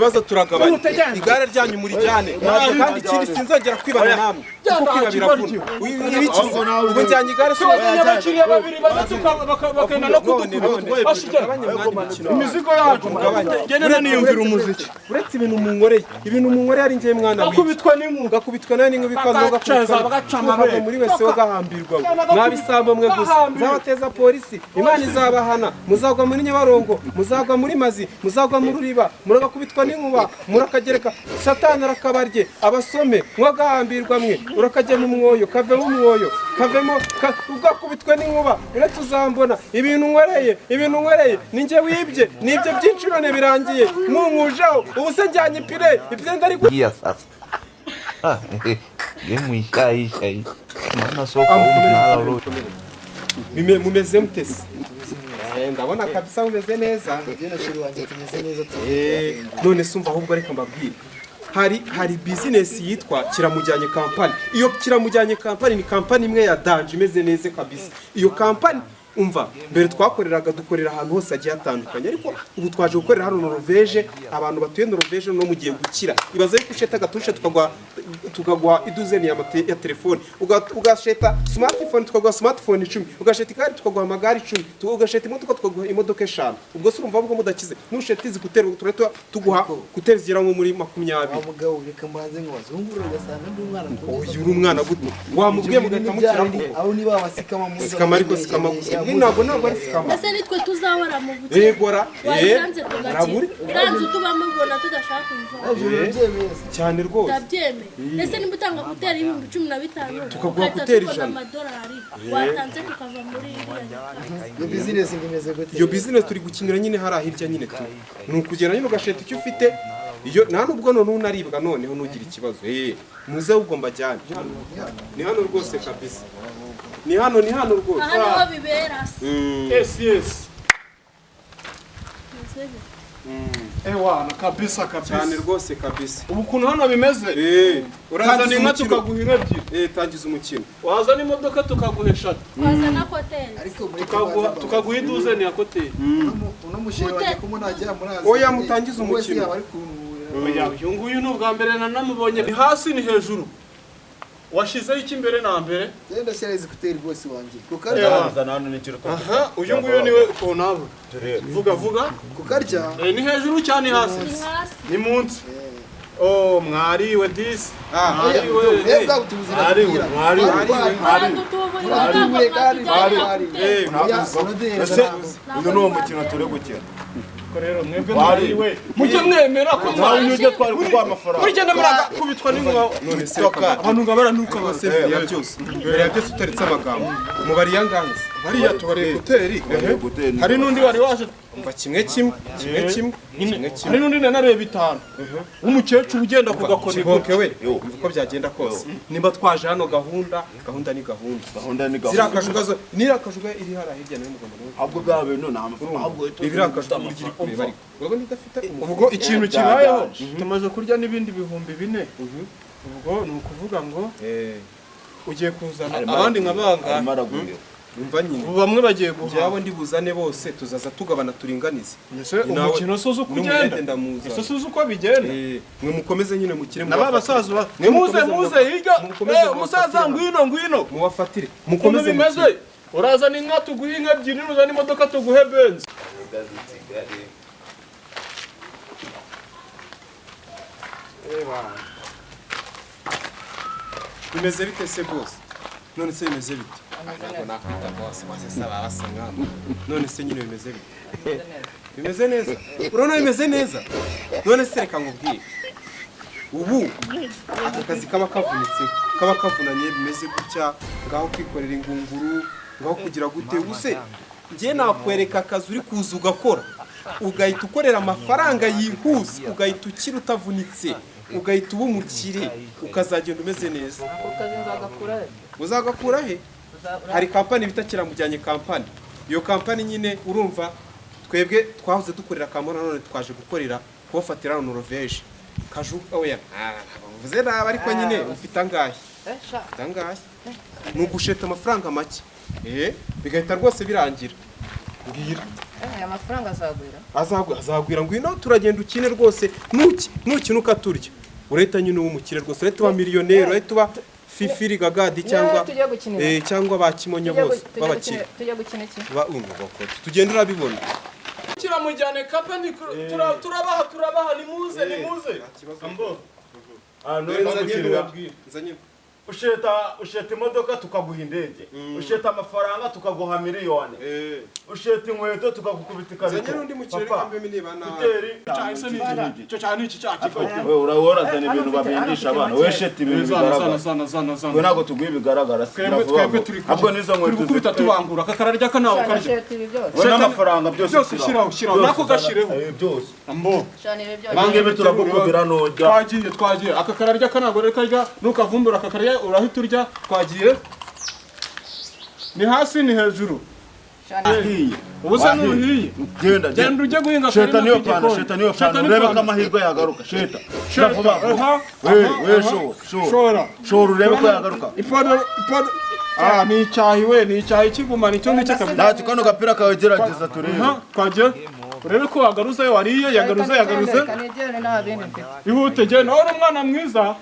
kibazo turagabanya igare ryanyu muri jyane kandi ikindi sinzongera kwibana namwe kuko biravuna ubu njyanye igare abakiriya babiri bakenda no kudukuba imizigo yacu genda niyumvira umuziki uretse ibintu munkoreye ari njye mwana gakubitwa n'inka bikaza bagacama muri wese bagahambirwa mwabisamba mwe gusa nzabateza polisi imana izabahana muzagwa muri Nyabarongo muzagwa muri Mazi muzagwa mu Ruriba muragakubitwa n'inkuba murakagereka satani arakabarye abasome mwagahambirwa mwe urakajya mu mwoyo kavemo umwoyo kavemo ugakubitwa n'inkuba uretse uzambona ibintu nkoreye ninjye wibye nibyo byinshi none birangiye munkujaho ubu se njyanye ipire ibyenda ari Gemuisha maana soko unalo mumeze mutese ndabona kabisa mumeze neza none sumva ahubwo reka mbabwire hari business yitwa Kiramujyanye Company. Iyo Kiramujyanye Company ni company imwe ya danje imeze neza kabisa. Iyo company umva mbere twakoreraga dukorera ahantu hose agiye atandukanye ariko ubu twaje gukorera hano Norvege abantu batuye Norvege no mugiye gukira ibaze ko usheta gatushe tukagwa iduzeni ya telefone ugasheta smartphone tukagwa smartphone 10 ugasheta ikari tukagwa amagari 10 ugasheta imodoka tukagwa imodoka 5 ubwo se urumva bwo mudakize nusheta izi gutera tureto tuguha gutera zira nko muri 20 umugabo reka mbanze nk'abazunguru ugasanga ndi umwana uyu uri umwana guto wamubwiye mugahita mukiramo aho niba basikama mu sikama ariko sikama ntabwo ari sikama ese nitwe tuzahora mu buke yegora raburi ranze tubamo mbona tudashaka kubiva cyane rwose ndabyemeye ese nimba utanga gutera 15,000 tukaguha gutera $100 watanze tukava muri iyo business ngimeze gute iyo business turi gukinira nyine hari ahirya nyine tu nukugera nyine ugasheta icyo ufite iyo nta nubwo none unaribwa noneho nugira ikibazo muze ugomba cyane ni hano rwose kabisa ni hano rwose aha bibera yes ewana kabisa cyane rwose kabisa ubu kuntu hano bimeze urazana inka tukaguha inka ebyiri tangiza umukino wazana imodoka tukaguha 3 wazana hoteli ariko tukaguha iduzeni ya hoteli uno mushere waje kumunajya murazi oya mutangiza umukino uyu nguyu ni ubwa mbere nanamubonye ni hasi ni hejuru washizeho iki mbere na mbere genda shyiriza kuteri rwose wanjye kukarya hano ni kiro aha uyu nguyu niwe konabo vuga kukarya ni hejuru cyane hasi ni munsi oh mwariwe disi mwariwe uno no mukino turi gukina rero mwebwe mwariwe mujye mwemera ko mwanyuje twari kugwa amafaranga mugenda muraga kubitwa n'inkuba none se abantu ngabaranuka bose ya byose mbere ya byose utaretse amagambo mubari yanganze bariya tubare hoteli hari nundi wari waje umva kimwe hari nundi narebe 5 umukecuru ugenda kugakora iboke we uko byagenda kose nimba twaje hano gahunda ni gahunda zirakashugazo nirakashuga iri hara hirya nayo mugomba ahubwo bwabe none amafaranga ahubwo ibirakashuga muri kureba ariko ubwo ndafite ubwo ikintu kibayeho tumaze kurya n'ibindi bihumbi 4 ubwo ni ukuvuga ngo ugiye kuzana abandi nkabanga umva nyine bamwe bagiye guhaba ndi buzane bose tuzaza tugabana turinganize umukino sozo kugenda ese sozo uko bigenda mwe mukomeze nyine mukire naba basaza muze hirya umusaza ngwino muwafatire mukomeze bimeze urazana inka tuguhe inka ebyiri uzana imodoka tuguhe benz bimeze bite se bose none se bimeze bite none se nyine bimeze neza urabona bimeze neza none se reka nkubwire ubu aka kazi kaba kavunanye bimeze gutya ngaho kwikorera ingunguru ngaho kugira gute use njye nakwereka akazi uri kuza ugakora ugahita ukorera amafaranga yihuse ugahita ukira utavunitse ugahita uba umukire ukazagenda umeze neza uzagakura he hari kampani bita Kiramujyanye Company iyo kampani nyine urumva twebwe twahoze dukorera kamona none twaje gukorera kubafatira hano Norvege kaju oya vuze naba ariko nyine ufite angahe nugusheta amafaranga make bigahita rwose birangira ngira aya mafaranga azagwira azagwira ngwino turagenda ukine rwose nukina ukaturya urahita nyine umukire rwose urahita uba miliyoneri urahita uba Fifiri Gagadi cyangwa ba Kimonyo bose babakire tujya gukina iki tugenda urabibona kiramujyane kapani turabaha nimuze ambo usheta imodoka tukaguha indege usheta amafaranga tukaguha miliyoni usheta inkweto tukagukubita ikarito we urahorazana ibintu babindisha abana we sheta ibintu bigaragara we ntabwo tuguha ibigaragara ahubwo nizo nkweto gukubita tubangura kakararya kanawe karya we n'amafaranga byose shiraho nako gashireho byose ambo bangibi turagukubira nojya twagiye aka kararya kanago reka karya nukavumbura aka karya urahita urya twagiye ni hasi ni hejuru ubusa nuhiye genda ujye guhinga sheta niyo pana urebe ko amahirwe yagaruka sheta shora urebe ko yagaruka ipodo ni icyahi kiguma nicyo ngicyo kabisa ntacyo kano gapira kawe gerageza turebe twagiye urebe ko yagaruze wariye yagaruze ihute genda uri umwana mwiza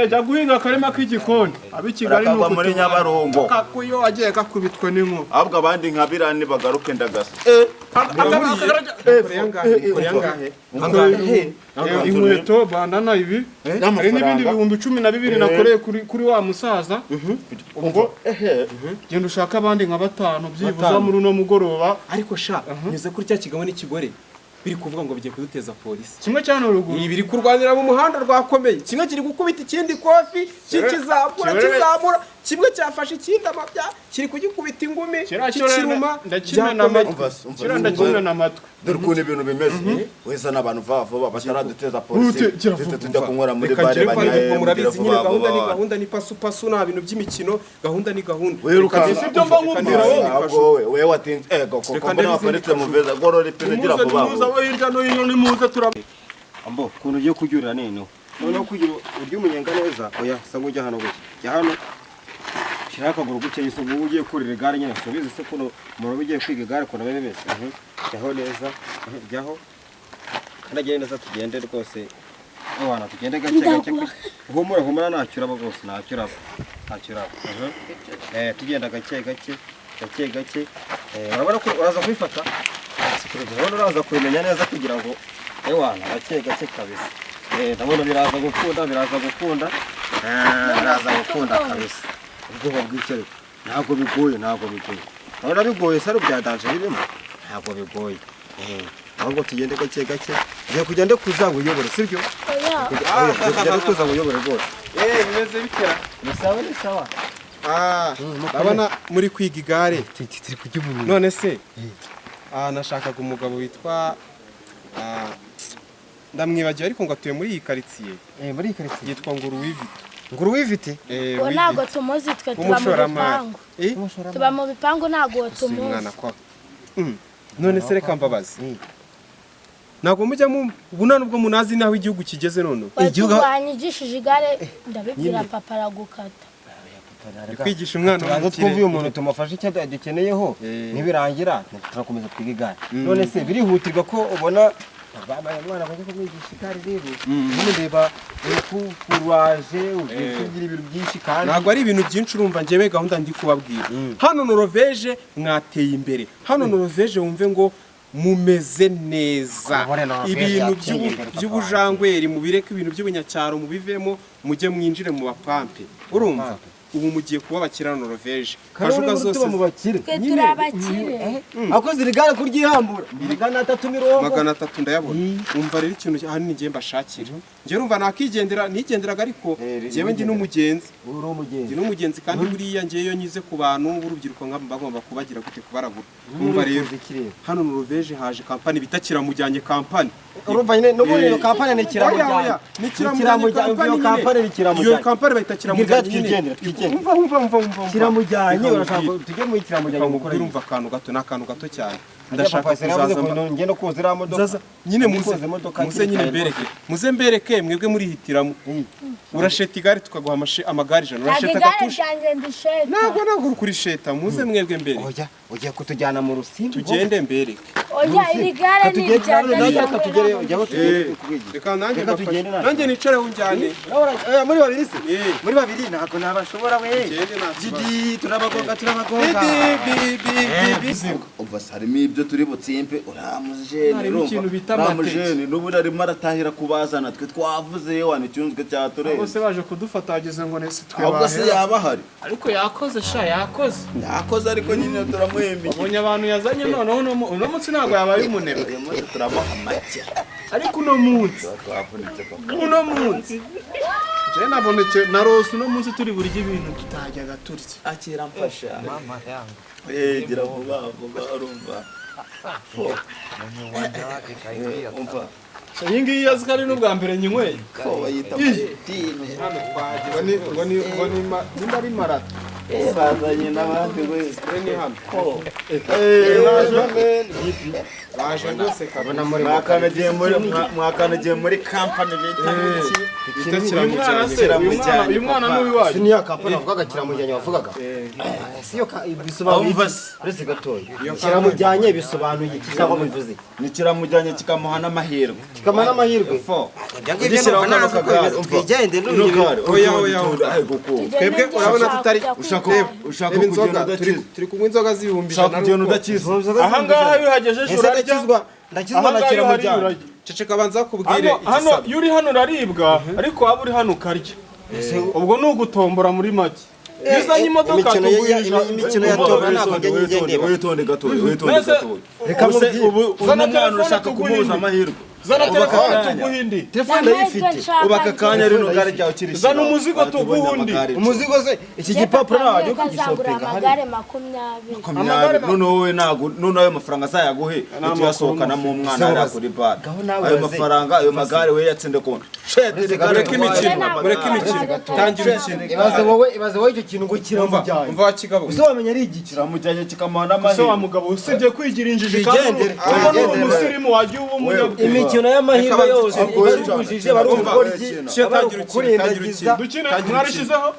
jya guhinga akarima k'igikoni abi Kigali nuko muri Nyabarongo kakuyo wagiye gakubitwe n'inkuba ahubwo abandi nka birani bagaruke ndagasa inkweto bandana ibi hari n'ibindi bihumbi 12 nakoreye kuri wa musaza ubwo genda ushaka abandi nka 5 byibuza muri uno mugoroba ariko sha nyuze kuri cya kigabo n'ikigore biri kuvuga ngo bigiye kuduteza polisi kimwe cyane uruguru biri kurwanira mu muhanda rwakomeye kimwe kiri gukubita ikindi kofi kizamura kimwe cyafashe ikindi amabya kiri kugikubita ingumi kikiruma ndakimena n'amatwi dore ukuntu ibintu bimeze weza n'abantu vuba bataraduteza polisi tujya kunywera muri bare banyaye murabizi nyine gahunda ni pasu nta bintu by'imikino gahunda ni gahunda si byo mba nkubwira wowe watinze koko mbona waparitse mu veza gorora ipine gira vuba wowe hirya no hino nimuze ambo kuntu ugiye kuryurira noneho kugira urya umunyenga neza oya sanga ujya hano gutya jya hano shira akaguru gutya yise ubu ugiye kurira igare nyine subize se kuno umuntu ugiye kwiga igare kuna bebe bese jyaho neza jyaho kanagende neza tugende rwose abana tugende gake humura nacyuraba rwose nacyuraba tugenda gake urabona ko uraza kubifata sikuru uraza kubimenya neza kugira ngo ewana gake kabisa ndabona biraza gukunda kabisa ubwoba bw'icyo ntabwo bigoye urabona bigoye saro byadanje birimo ntabwo bigoye ahubwo tugende gake ugiye kugenda kuza uyobore sibyo kugenda kuza uyobore rwose bimeze bitera ni sawa abana muri kwiga igare none se nashakaga umugabo witwa ndamwibagiwe ariko ngo atuye muri iyi karitsiye yitwa Nguruwivite uwo ntabwo tumuzi twe tuba mu bipangu ntabwo tumuzi none se reka mbabazi ntabwo mujya ubuna nubwo munazi naho igihugu kigeze none igihugu wanyigishije igare ndabibwira papa aragukata kwigisha umwana tubanza twumviye umuntu tumufashe icyo dukeneyeho nibirangira turakomeza twiga igare none se birihutirwa ko ubona babaye umwana baje kumwigisha igare rero ndeba kuraje ugiye ibintu byinshi kandi ntabwo ari ibintu byinshi urumva njyewe gahunda ndi kubabwira hano Norvège mwateye imbere hano Norvège wumve ngo mumeze neza ibintu by'ubujangweri mubireke ibintu by'ubunyacyaro mubivemo mujye mwinjire mu bapampe urumva ubu mugiye kuba bakira Norvège kajuga zose twe turabakire akoze irigare kuryihambura 300 ndayabona umva rero ikintu hanini ngiye mbashakira ngiye urumva nigenderaga ariko jewe ndi n'umugenzi kandi buriya ngiye nyize ku bantu b'urubyiruko bagomba kubagira gute kubaragura umva rero hano Norvège haje kampani bita Kiramujyanye kampani urumva nyine no muri iyo kampani ni Kiramujyanye iyo kampani bayita Kiramujyanye umva kiramujyanye urashaka tujye mu kiramujyanye urumva akantu gato cyane ndashaka kuzaza ngendo kuza iriya modoka nyine muze nyine mbereke mwebwe murihitiramo urasheta igare tukaguha amagare ijana urasheta gatushe ntabwo uri kuri sheta muze mwebwe mbere ugiye kutujyana mu rusimbi tugende mbereke iri gare ni irya reka nanjye nicare unjyane muri babiri se muri babiri ntabwo nabashobora we jidi turabagonga umva harimo ibyo turi butsimpe uramujene uramujene n'ubundi arimo aratahira kubazana twe twavuze wana icyunzwe cyatureye bose baje kudufata ageze ngo nese twe ahubwo se yaba hari ariko yakoze yakoze ariko nyine turamuhembiye abonye abantu yazanye noneho uno munsi ntabwo yabaye umunebwe turamuha make ariko uno munsi je naboneke na rose uno munsi turi burya ibintu tutajyaga turya akira mfasha mama yangu gira vuba urumva umva iyi ngiyi yazi ko ari n'ubwa mbere nyinyweye ko bayita tine hano twagira nimba ari marato bazanye n'abandi wese ni hano baje rwose kabona mwakanagiye muri kampani bita uyu mwana n'uwiwaje niya kampani avugaga kiramujyanye wavugaga siyo bisobanuye uretse gatoya kiramujyanye bisobanuye kikaba bivuze ni kiramujyanye kikamuha n'amahirwe gishyiraho kano kagare twigende n'urugare twebwe urabona tutari ushaka kugenda udakiza turi kunywa inzoga z'ibihumbi ushaka kugenda udakiza aha ngaha iyo uhagejeje urarya ndakizwa na kiramujyanye ceceka banza kubwire hano iyo uri hano uraribwa ariko waba uri hano ukarya ubwo ni ugutombora muri make bizanye imodoka tugurisha imikino ya toba ntabwo ngendeba witonde gatoya reka ubu umwana urashaka kumuhuza amahirwe zana telefone tuguha indi telefone ndayifite ubaka akanya rero gare ryawe kiri zana umuzigo tuguha undi umuzigo se iki gipapuro ntabwo kuzagura amagare 20 none wowe ntabwo none ayo mafaranga azayaguhe tuyasohokanamo umwana ari kuri bar ayo mafaranga ayo magare we yatsinde konti mureke imikino tangira imikino ibaze wowe icyo kintu ngo kiramujyanye umva kigabo uzamenya ari igiki kiramujyanye kikamuha n'amahirwe se wa mugabo usibye kwigira injiji kandi umusirimu wagiye uba umunyabwenge imikino y'amahirwe yose barujije barumva kurindagiza mwarishizeho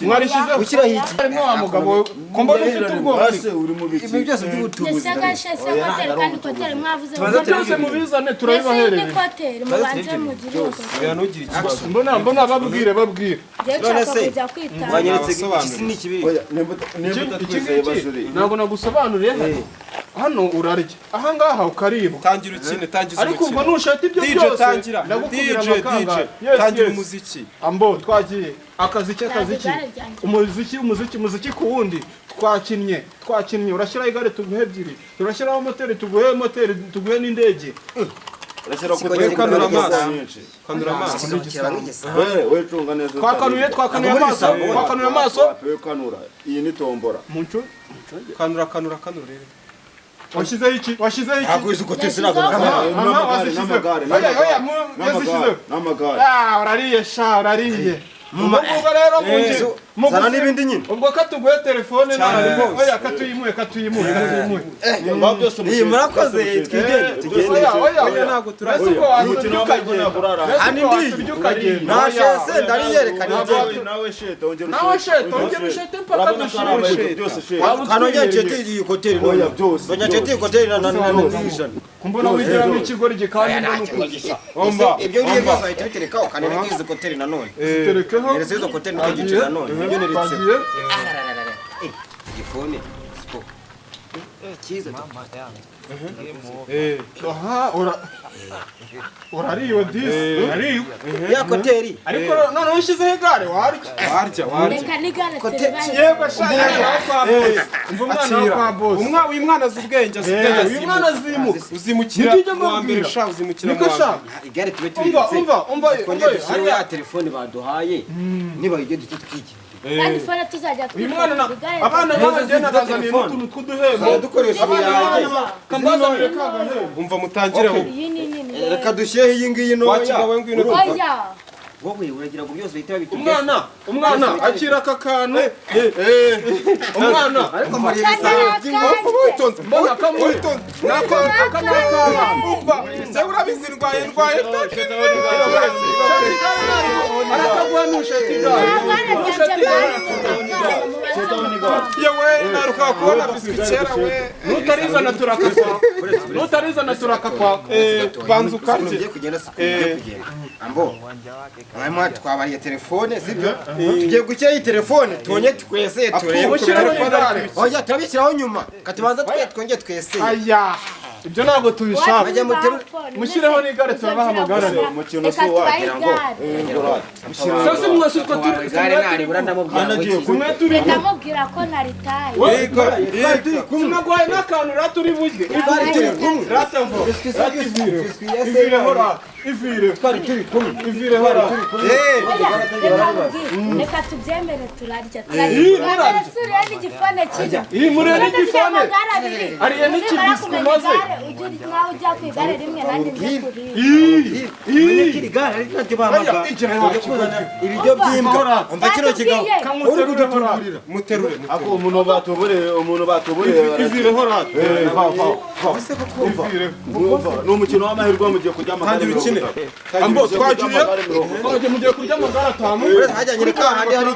mwarishizeho ukiraho iki harimo wa mugabo ko mbona ufite ubwoba uri mu biki ibi byose by'ubutubuzi byose mubizane turabibahereye mbona babwire none se banyeretse iki ni kibi ntabwo nagusobanuriye hano urarya aha ngaha ukaribwa tangira ukine tangiza ariko ubwo nushaka ibyo DJ byose tangira tangira umuziki ambo twagiye akazi umuziki ku wundi twakinnye urashyiraho igare tuguhe ebyiri turashyiraho moteri tuguhe n'indege kanura amaso twakanuye amaso iyi ni tombora kanura washyizeho iki ntabwo izi kote sinago urariye ubwo rero zana n'ibindi nyine ubwo katuguhe telefone oya katuyimuhe iyi murakoze tugende ntabwo turazi nashese ndariyerekana nawe sheta ongera ushete mpaka dushire kanongera nshete iyi hoteli noya byose nshete iyi hoteli na kumbona wigiramo ikigori gikandi n'ukugisa ibyo ngiye byose ahita bitereka ukanera izi hoteli nanone terekeho neretse izo hoteli n'igice nanone ibyo neretse igifone spo cyiza aha urariwe disi urariwe ya hoteli ariko none ushyizeho igare warya yego umwana w'umwana azi ubwenge uzimukira wa mbere sha uzimukira mu wa igare tube tubitse umva hariya telefone baduhaye niba ibyo duke twiki kandi fone tuzajya twimwana abana bagenda bazaniye n'utuntu tw'uduhembo dukoresha ibyaye kambazanire kagahembo umva mutangire reka dushyeho iyi ngiyi noya oya wowe uragira ngo byose uhite babitubwira umwana akira aka kantu umwana ariko muribisa witonze mbona kamuri se urabizi ndwaye arakaguhanusha yewe naruka kubona biswi kera we nutarizana turakakwa banza ukarye ugiye kugenda ambo mwamwa twabariye telefone sibyo tugiye gukira iyi telefone tonye twese turebe oya turabishyiraho nyuma katubanza twongeye twese aya ibyo ntabwo tubishaka mushireho n'igare turabahamagara umukino so wagira ngo sasa mwese twa turi gare nari buranamubwira kumwe turi ndamubwira ko naritaye kumagwaye n'akantu raturi bujye ratavo ivire hora ivire hora reka tubyemere turarya suriye n'igifone kijya iyi murere n'igifone ariye n'ikibiswi maze nkaho ujya ku igare rimwe nanjye njya kuri igare ariko ntabyo bamaga ibiryo by'imbwa umva kino kigabo uri kudutururira muterure ako umuntu batubureye ivire hora ni umukino w'amahirwe mugiye kujya kandi bikine ambo twagiye mugiye kurya amagara atanu hajyanye ni kahandi hari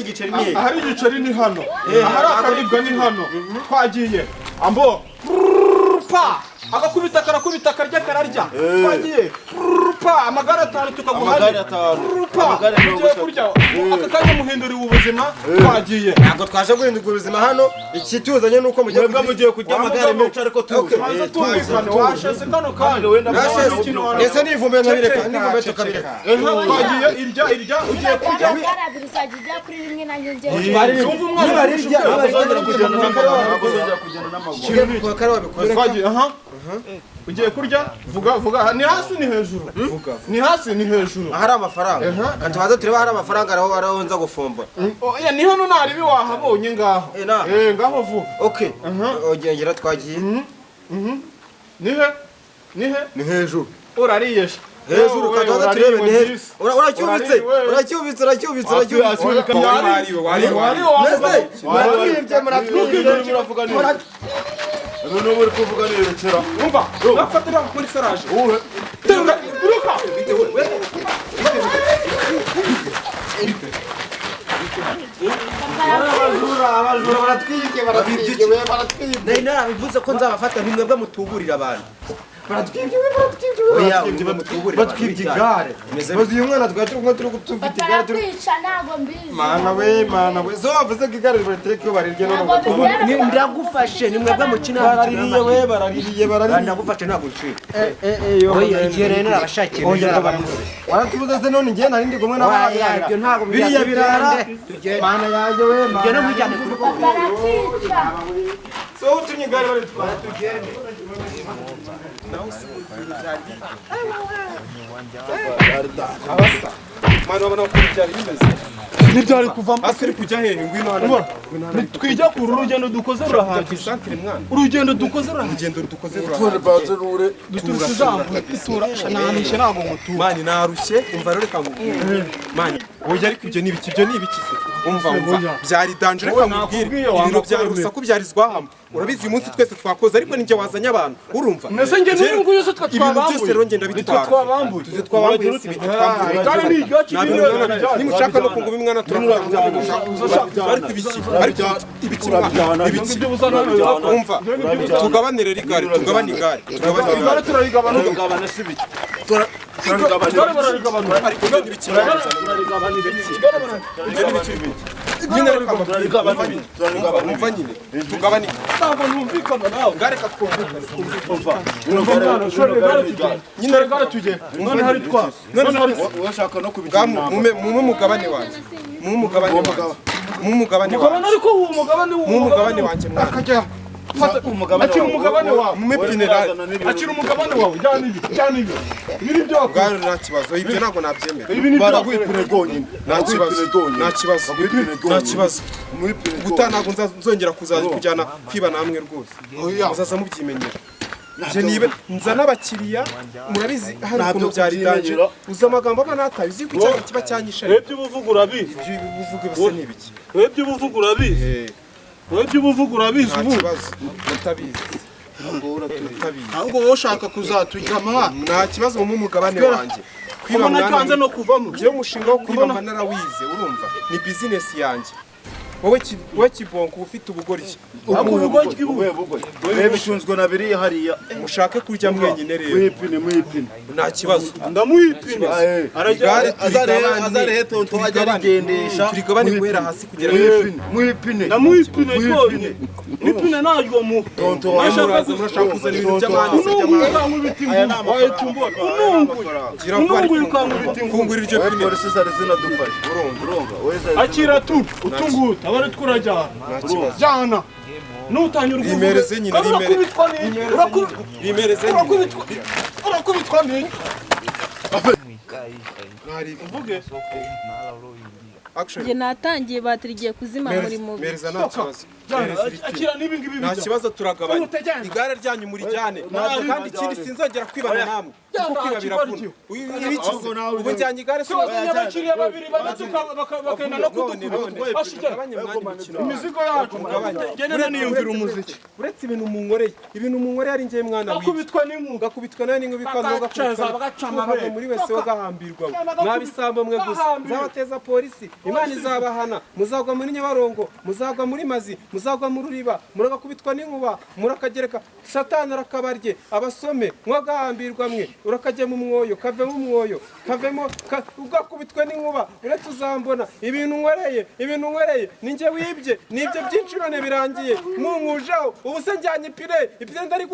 igiceri ni ahari igiceri ni hano ahari akaribwa ni hano twagiye ambo pa agakubita karakubita karya kararya twagiye pa amagara atanu tukaguhari pa ugiye kurya aka kanya muhinduriwe ubuzima twagiye ntabwo twaje guhindura ubuzima hano ikituzanye nuko mugiye kujya amagare menshi ariko tuzi washese kano kanya ese nivumbe nkabireka nivumbe tukabireka twagiye irya ugiye kurya bizajya kuri rimwe nanjye njye ugiye kurya vuga ni hasi ni hejuru ni hasi ni hejuru ahari amafaranga tubaza tureba ahari amafaranga araho nza gufumbura oya ni hano naribi wahabonye ngaho ngaho vuga okay ogengera twagiye nihe ni hejuru urariyesha hejuru katubaza turebe ni hejuru uracyubitse Ibintu buri kuvuga ni rekera. Umva, nafatira muri saraje. Uwe. Ruka. Abajura baratwibye. Nari narabivuze ko nzabafata ntimwebwe mutuburira abantu. Baratwibye. Oya, batwibye igare. Bazi uyu mwana twari turi gutufite igare turi. Baratwica ntago mbizi. Mana we. So wavuze ko igare bariteke ko barirye none. Ni ndagufashe nimwebwe mukina baraririye. Ndagufashe ntabwo ncika. Oya, igihe rero narabashakiye. Oya, waratubuze se none ngiye nari ndi kumwe n'abana. Ibyo ntabwo biriya birara. Mana yanjye we. Ibyo no mwijyane kuri ko. Baratwica. So utumye igare baritwara tugende. Mwana wabona ko byari bimeze Ntibyari kuvamo asiri kujya hehe ngwino hano twijya ku urugendo dukoze rurahandi santre mwana urugendo dukoze rurahandi urugendo dukoze nanishe ntabwo mutura mani narushye umva rero reka nkubwire mani oya ariko ibyo ni ibiki se umva byari danje reka nkubwire ibintu byari urusaku byarizwa hamwe urabizi uyu munsi twese twakoze ariko ninjye wazanye abantu urumva mbese njye n'uyu nguyu se twabambuye byose rero ngenda bitwara tuze twabambuye si bitwambuye nimushaka no kunguba imwana turakugira ariko ibiki umva tugabanire rigare tugabane igare igare turarigabana si biki ariko ibyo n'ibiki nyine reka umva nyine tugabane ntabwo numvikana nawe igare katwumva nyine igare tujye none hari twa none hari urashaka no kubijyana mu mugabane wanjye mu mugabane ariko uwo mugabane wanjye akajya akira umugabane wawe mumepinera akira umugabane wawe jyana ibi ibiri byo bwana nta kibazo ibyo ntabwo nabyemera ibi ni byo baragwipire gonyine nta kibazo ubutaha ntabwo nzongera kujyana kwiba namwe rwose muzaza mubyimenyera je nibe nzana abakiriya murabizi hano ukuntu byari danje uza amagambo aba nataye uzi ko icyaha kiba cyanyisha webye ubuvuga urabizi ibyo bivuge bose nibiki webye ubuvuga urabizi webye ubuvuga urabizi ubu utabizi ahubwo wowe ushaka kuzatujyama nta kibazo mu mugabane wanjye kwiba mwana no kuvamo je umushinga wo kwiba narawize urumva ni business yanjye wowe kibonko ufite ubugoryi reba icunzwe na biriya hariya mushake kurya mwenyine rero mwipine nta kibazo ndamuhipine azarehe tonto ajya arigendesha turigabane guhera hasi kugera mwipine ndamuhipine rwonyine nipine naryo mu tonto murashaka kuzana ibintu by'amani fungura iryo pine polisi zari zinadufashe urumva akira tu utunguta abari twurajyana jana nutanyura rimereze nyine rimereze urakubitwa ni uvuge Nje natangiye batirigiye kuzima muri mubi. Mereza nta kibazo. Akira nibi ngibi nta kibazo turagabanya. Igare ryanyu muri jyane. Kandi ikindi sinzongera kwibana namwe. Kuko kwiba biravuna. Ibikizo ubu njyanye igare so abakiriya babiri badatuka bakenda no kudukuba. Imizigo yacu genda niyumvira umuziki. Uretse ibintu munkoreye. Ibintu munkoreye ari ngiye mwana wiwe. Akubitwa n'inkuba. Gakubitwa n'inkuba bikaza bagacana muri wese wagahambirwa. Mwabisamba mwe gusa. Nzabateza polisi. Imana izabahana, muzagwa muri Nyabarongo, muzagwa muri Mazi, muzagwa mu Ruriba, muragakubitwa n'inkuba, murakagereka Satani arakabarye, abasome mwagahambirwa mwe, urakajye mu mwoyo, kave mu mwoyo, kavemo ugakubitwa n'inkuba, uretse uzambona ibintu nkoreye, ninjye wibye, nibyo byinshi none birangiye, munkujaho, ubu se njyanye ipine ndari